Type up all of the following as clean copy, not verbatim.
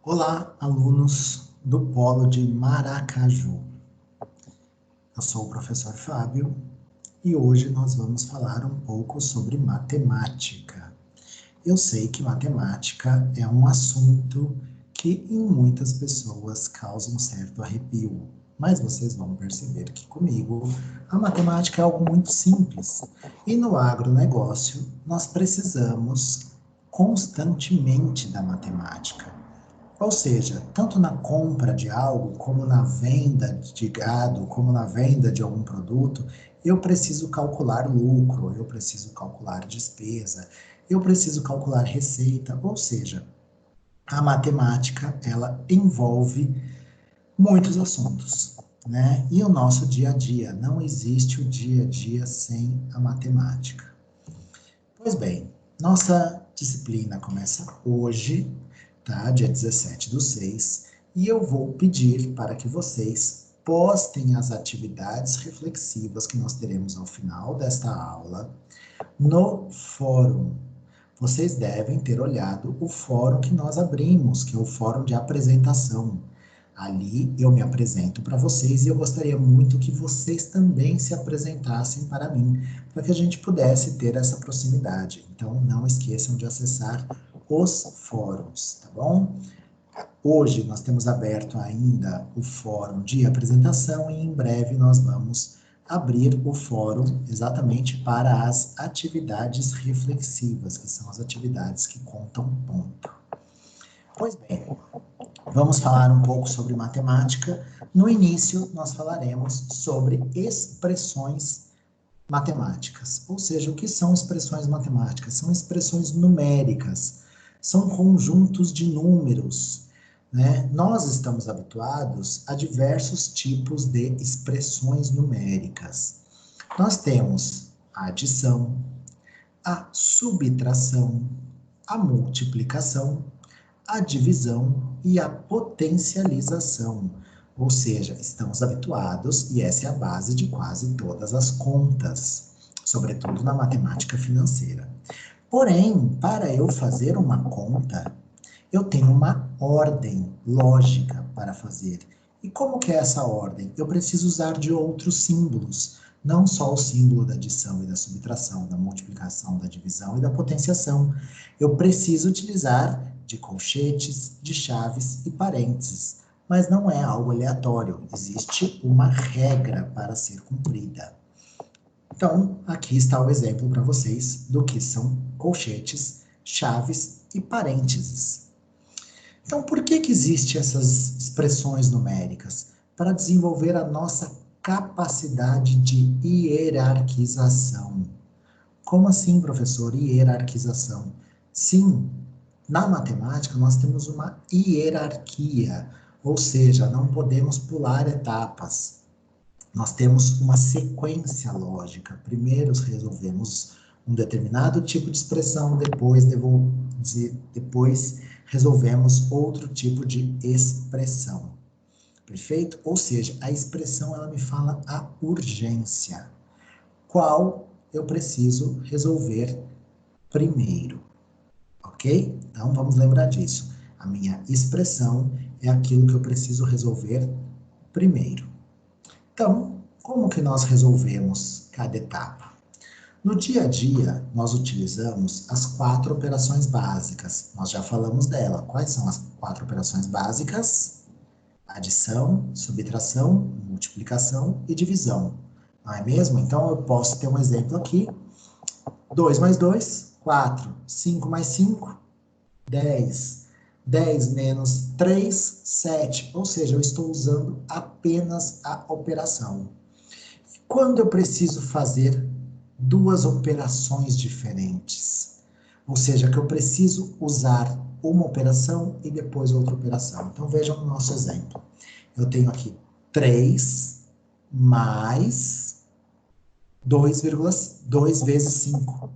Olá, alunos do Polo de Maracaju. Eu sou o professor Fábio e hoje nós vamos falar um pouco sobre matemática. Eu sei que matemática é um assunto que em muitas pessoas causa um certo arrepio, mas vocês vão perceber que comigo a matemática é algo muito simples. E no agronegócio nós precisamos constantemente da matemática. Ou seja, tanto na compra de algo, como na venda de gado, como na venda de algum produto, eu preciso calcular lucro, eu preciso calcular despesa, eu preciso calcular receita, ou seja, a matemática, ela envolve muitos assuntos, né? E o nosso dia a dia, não existe o dia a dia sem a matemática. Pois bem, nossa disciplina começa hoje, tá? Dia 17/6, e eu vou pedir para que vocês postem as atividades reflexivas que nós teremos ao final desta aula no fórum. Vocês devem ter olhado o fórum que nós abrimos, que é o fórum de apresentação. Ali eu me apresento para vocês e eu gostaria muito que vocês também se apresentassem para mim, para que a gente pudesse ter essa proximidade. Então, não esqueçam de acessar os fóruns, tá bom? Hoje nós temos aberto ainda o fórum de apresentação e em breve nós vamos abrir o fórum exatamente para as atividades reflexivas, que são as atividades que contam ponto. Pois bem, vamos falar um pouco sobre matemática. No início, nós falaremos sobre expressões matemáticas. Ou seja, o que são expressões matemáticas? São expressões numéricas, são conjuntos de números, né? Nós estamos habituados a diversos tipos de expressões numéricas. Nós temos a adição, a subtração, a multiplicação, a divisão e a potencialização. Ou seja, estamos habituados, e essa é a base de quase todas as contas, sobretudo na matemática financeira. Porém, para eu fazer uma conta, eu tenho uma ordem lógica para fazer. E como que é essa ordem? Eu preciso usar de outros símbolos, não só o símbolo da adição e da subtração, da multiplicação, da divisão e da potenciação. Eu preciso utilizar de colchetes, de chaves e parênteses, mas não é algo aleatório, existe uma regra para ser cumprida. Então, aqui está o exemplo para vocês do que são colchetes, chaves e parênteses. Então, por que existem essas expressões numéricas? Para desenvolver a nossa capacidade de hierarquização. Como assim, professor, hierarquização? Sim, na matemática nós temos uma hierarquia, ou seja, não podemos pular etapas. Nós temos uma sequência lógica. Primeiro resolvemos um determinado tipo de expressão, depois resolvemos outro tipo de expressão. Perfeito? Ou seja, a expressão ela me fala a urgência. Qual eu preciso resolver primeiro? Ok? Então vamos lembrar disso. A minha expressão é aquilo que eu preciso resolver primeiro. Então, como que nós resolvemos cada etapa? No dia a dia, nós utilizamos as 4 operações básicas. Nós já falamos dela. Quais são as 4 operações básicas? Adição, subtração, multiplicação e divisão. Não é mesmo? Então, eu posso ter um exemplo aqui. 2 mais 2, 4. 5 mais 5, 10. 10 menos 3, 7. Ou seja, eu estou usando apenas a operação. Quando eu preciso fazer 2 operações diferentes, ou seja, que eu preciso usar uma operação e depois outra operação. Então, vejam o nosso exemplo. Eu tenho aqui 3 mais 2 vezes 5.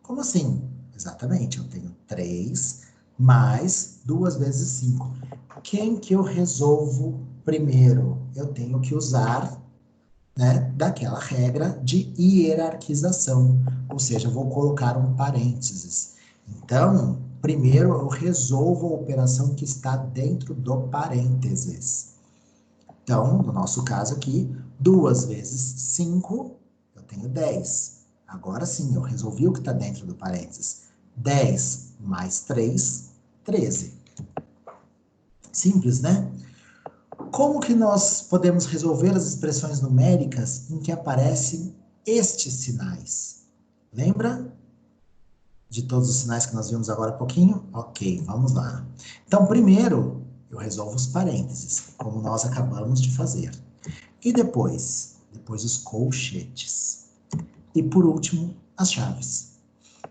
Como assim? Exatamente, eu tenho 3 mais 2 vezes 5. Quem que eu resolvo primeiro? Eu tenho que usar, né, daquela regra de hierarquização, ou seja, eu vou colocar um parênteses. Então, primeiro eu resolvo a operação que está dentro do parênteses. Então, no nosso caso aqui, 2 vezes 5, eu tenho 10. Agora sim, eu resolvi o que está dentro do parênteses. 10 mais 3, 13. Simples, né? Como que nós podemos resolver as expressões numéricas em que aparecem estes sinais? Lembra de todos os sinais que nós vimos agora há pouquinho? Ok, vamos lá. Então, primeiro, eu resolvo os parênteses, como nós acabamos de fazer. E depois os colchetes. E por último, as chaves.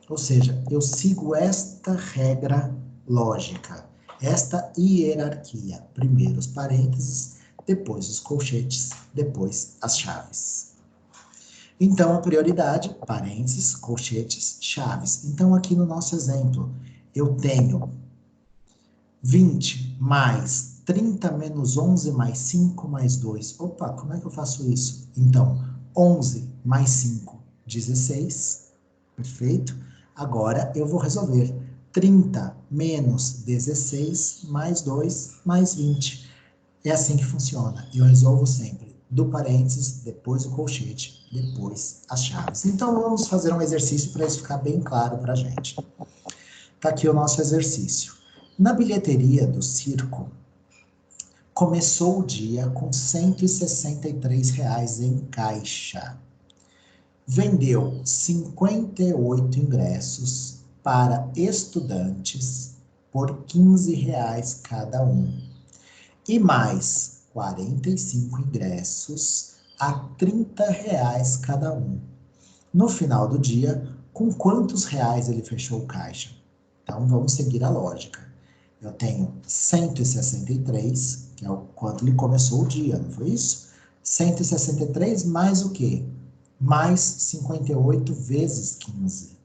Ou seja, eu sigo esta regra lógica, esta hierarquia. Primeiro os parênteses, depois os colchetes, depois as chaves. Então, a prioridade, parênteses, colchetes, chaves. Então, aqui no nosso exemplo, eu tenho 20 mais 30 menos 11 mais 5 mais 2. Opa, como é que eu faço isso? Então, 11 mais 5, 16. Perfeito? Agora, eu vou resolver 30 menos 16 mais 2 mais 20. É assim que funciona. Eu resolvo sempre do parênteses, depois o colchete, depois as chaves. Então, vamos fazer um exercício para isso ficar bem claro para a gente. Está aqui o nosso exercício. Na bilheteria do circo, começou o dia com R$ 163 em caixa. Vendeu 58 ingressos para estudantes por R$ 15 cada um. E mais 45 ingressos a R$ 30 cada um. No final do dia, com quantos reais ele fechou o caixa? Então, vamos seguir a lógica. Eu tenho 163, que é o quanto ele começou o dia, não foi isso? 163 mais o quê? Mais 58 vezes 15.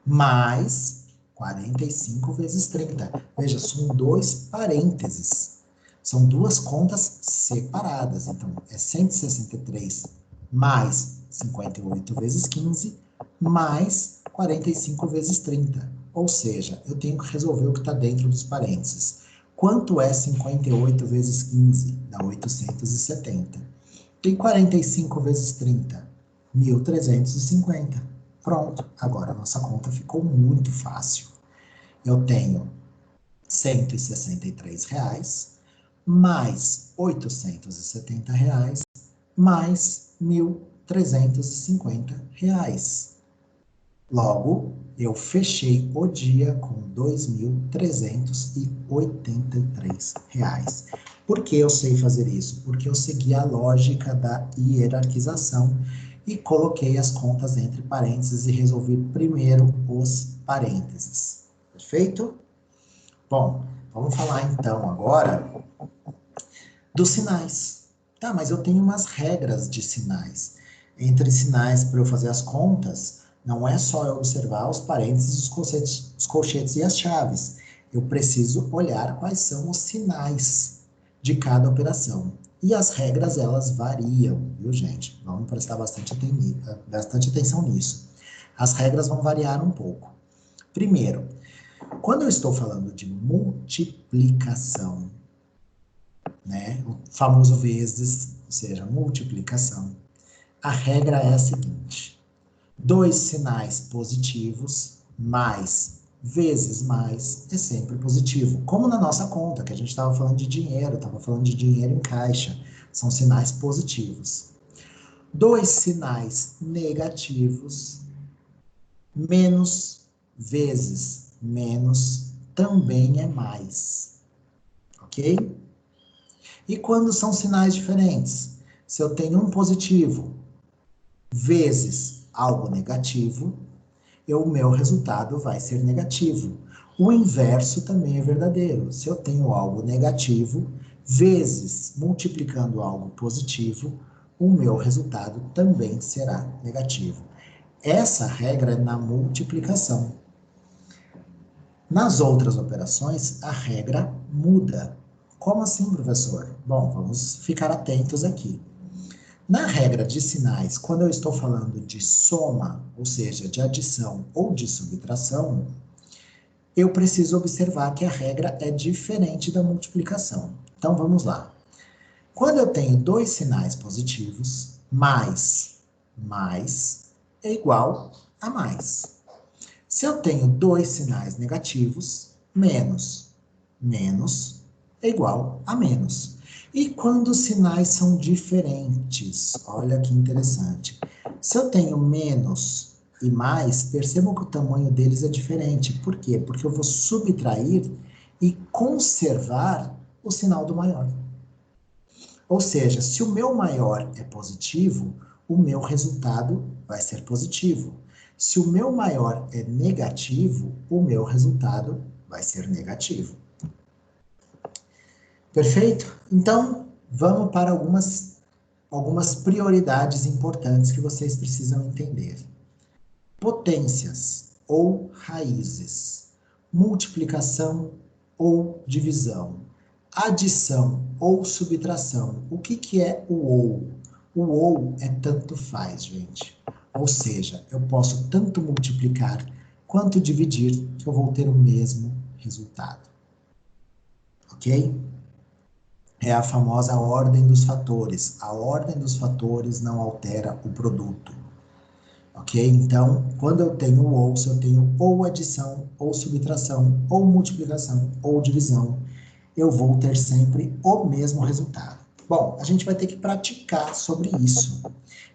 Mais 45 vezes 30. Veja, são 2 parênteses. São 2 contas separadas. Então, é 163 mais 58 vezes 15, mais 45 vezes 30. Ou seja, eu tenho que resolver o que está dentro dos parênteses. Quanto é 58 vezes 15? Dá 870. E 45 vezes 30? 1.350. Pronto, agora a nossa conta ficou muito fácil. Eu tenho R$ 163, mais R$ 870, mais R$ 1.350. Logo, eu fechei o dia com R$ 2.383. Por que eu sei fazer isso? Porque eu segui a lógica da hierarquização e coloquei as contas entre parênteses e resolvi primeiro os parênteses. Perfeito? Bom, vamos falar então agora dos sinais. Tá, mas eu tenho umas regras de sinais. Entre sinais para eu fazer as contas, não é só eu observar os parênteses, os colchetes e as chaves. Eu preciso olhar quais são os sinais de cada operação. E as regras, elas variam, viu, gente? Vamos prestar bastante atenção nisso. As regras vão variar um pouco. Primeiro, quando eu estou falando de multiplicação, né, o famoso vezes, ou seja, multiplicação, a regra é a seguinte: 2 sinais positivos mais vezes mais é sempre positivo. Como na nossa conta, que a gente estava falando de dinheiro, estava falando de dinheiro em caixa, são sinais positivos. 2 sinais negativos menos vezes menos também é mais, ok? E quando são sinais diferentes? Se eu tenho um positivo vezes algo negativo, o meu resultado vai ser negativo. O inverso também é verdadeiro. Se eu tenho algo negativo vezes multiplicando algo positivo, o meu resultado também será negativo. Essa regra é na multiplicação. Nas outras operações, a regra muda. Como assim, professor? Bom, vamos ficar atentos aqui. Na regra de sinais, quando eu estou falando de soma, ou seja, de adição ou de subtração, eu preciso observar que a regra é diferente da multiplicação. Então, vamos lá. Quando eu tenho dois sinais positivos, mais é igual a mais. Se eu tenho dois sinais negativos, menos é igual a menos. E quando os sinais são diferentes, olha que interessante. Se eu tenho menos e mais, percebam que o tamanho deles é diferente. Por quê? Porque eu vou subtrair e conservar o sinal do maior. Ou seja, se o meu maior é positivo, o meu resultado vai ser positivo. Se o meu maior é negativo, o meu resultado vai ser negativo. Perfeito? Então, vamos para algumas prioridades importantes que vocês precisam entender. Potências ou raízes, multiplicação ou divisão, adição ou subtração. O que é o ou? O ou é tanto faz, gente. Ou seja, eu posso tanto multiplicar quanto dividir, que eu vou ter o mesmo resultado. Ok? É a famosa ordem dos fatores. A ordem dos fatores não altera o produto. Ok? Então, quando eu tenho ou, se eu tenho ou adição, ou subtração, ou multiplicação, ou divisão, eu vou ter sempre o mesmo resultado. Bom, a gente vai ter que praticar sobre isso.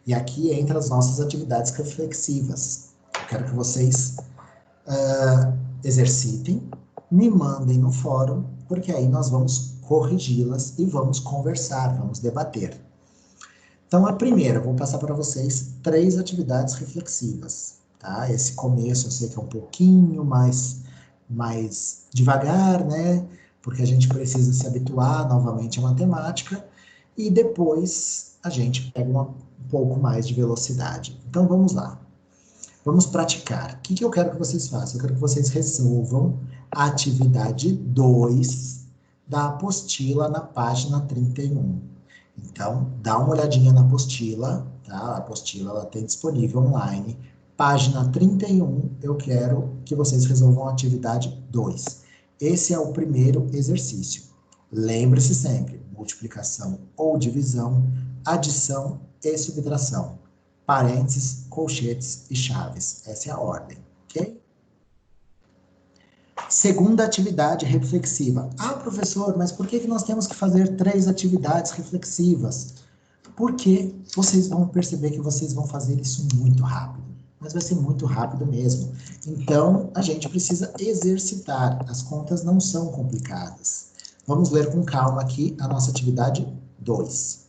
E aqui entra as nossas atividades reflexivas. Eu quero que vocês exercitem, me mandem no fórum, porque aí nós vamos corrigi-las e vamos conversar, vamos debater. Então, a primeira, vou passar para vocês 3 atividades reflexivas, tá? Esse começo eu sei que é um pouquinho mais devagar, né? Porque a gente precisa se habituar novamente à matemática e depois a gente pega um pouco mais de velocidade. Então, vamos lá. Vamos praticar. O que eu quero que vocês façam? Eu quero que vocês resolvam a atividade 2 da apostila na página 31. Então, dá uma olhadinha na apostila, tá? A apostila ela tem disponível online. Página 31, eu quero que vocês resolvam a atividade 2. Esse é o primeiro exercício. Lembre-se sempre, multiplicação ou divisão, adição e subtração. Parênteses, colchetes e chaves. Essa é a ordem, ok? Segunda atividade reflexiva. Ah, professor, mas por que nós temos que fazer 3 atividades reflexivas? Porque vocês vão perceber que vocês vão fazer isso muito rápido. Mas vai ser muito rápido mesmo. Então, a gente precisa exercitar. As contas não são complicadas. Vamos ler com calma aqui a nossa atividade 2.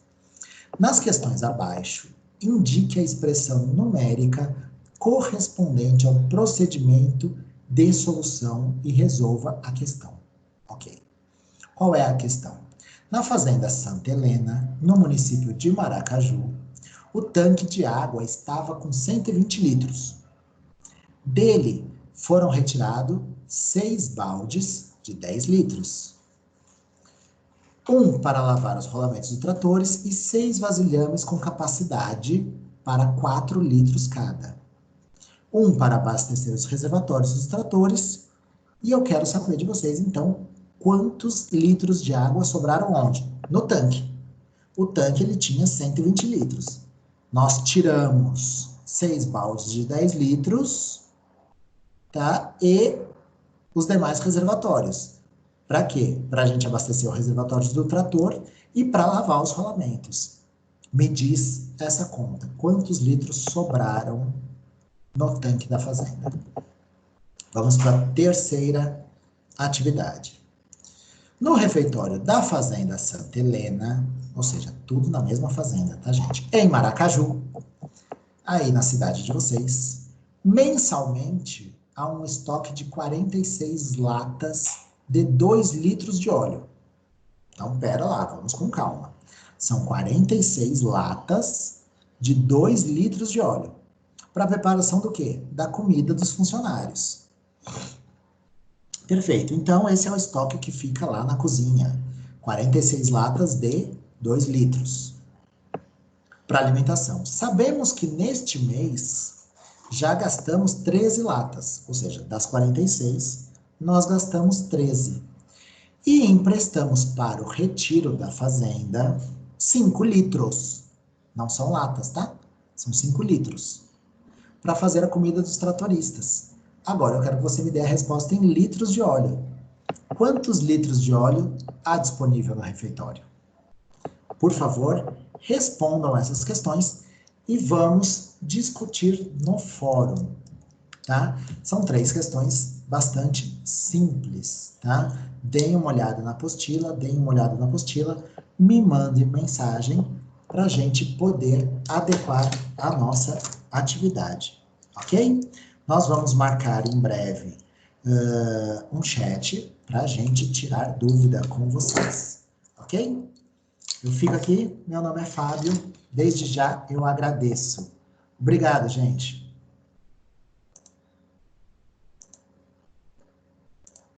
Nas questões abaixo, indique a expressão numérica correspondente ao procedimento de solução e resolva a questão. Ok. Qual é a questão? Na fazenda Santa Helena, no município de Maracaju, o tanque de água estava com 120 litros. Dele foram retirados 6 baldes de 10 litros. Um para lavar os rolamentos dos tratores e 6 vasilhames com capacidade para 4 litros cada. Um para abastecer os reservatórios dos tratores. E eu quero saber de vocês, então, quantos litros de água sobraram onde? No tanque. O tanque ele tinha 120 litros. Nós tiramos 6 baldes de 10 litros, tá? E os demais reservatórios. Para quê? Para a gente abastecer os reservatórios do trator e para lavar os rolamentos. Me diz essa conta. Quantos litros sobraram no tanque da fazenda? Vamos para a terceira atividade. No refeitório da fazenda Santa Helena, ou seja, tudo na mesma fazenda, tá, gente? Em Maracaju, aí na cidade de vocês, mensalmente há um estoque de 46 latas de 2 litros de óleo. Então, pera lá, vamos com calma. São 46 latas de 2 litros de óleo. Para preparação do quê? Da comida dos funcionários. Perfeito. Então, esse é o estoque que fica lá na cozinha. 46 latas de 2 litros. Para alimentação. Sabemos que neste mês já gastamos 13 latas. Ou seja, das 46, nós gastamos 13. E emprestamos para o retiro da fazenda 5 litros. Não são latas, tá? São 5 litros. Para fazer a comida dos tratoristas. Agora eu quero que você me dê a resposta em litros de óleo. Quantos litros de óleo há disponível no refeitório? Por favor, respondam essas questões e vamos discutir no fórum, tá? São 3 questões bastante simples, tá? Deem uma olhada na apostila, me mandem mensagem para a gente poder adequar a nossa atividade, ok? Nós vamos marcar em breve um chat para a gente tirar dúvida com vocês, ok? Eu fico aqui, meu nome é Fábio, desde já eu agradeço. Obrigado, gente.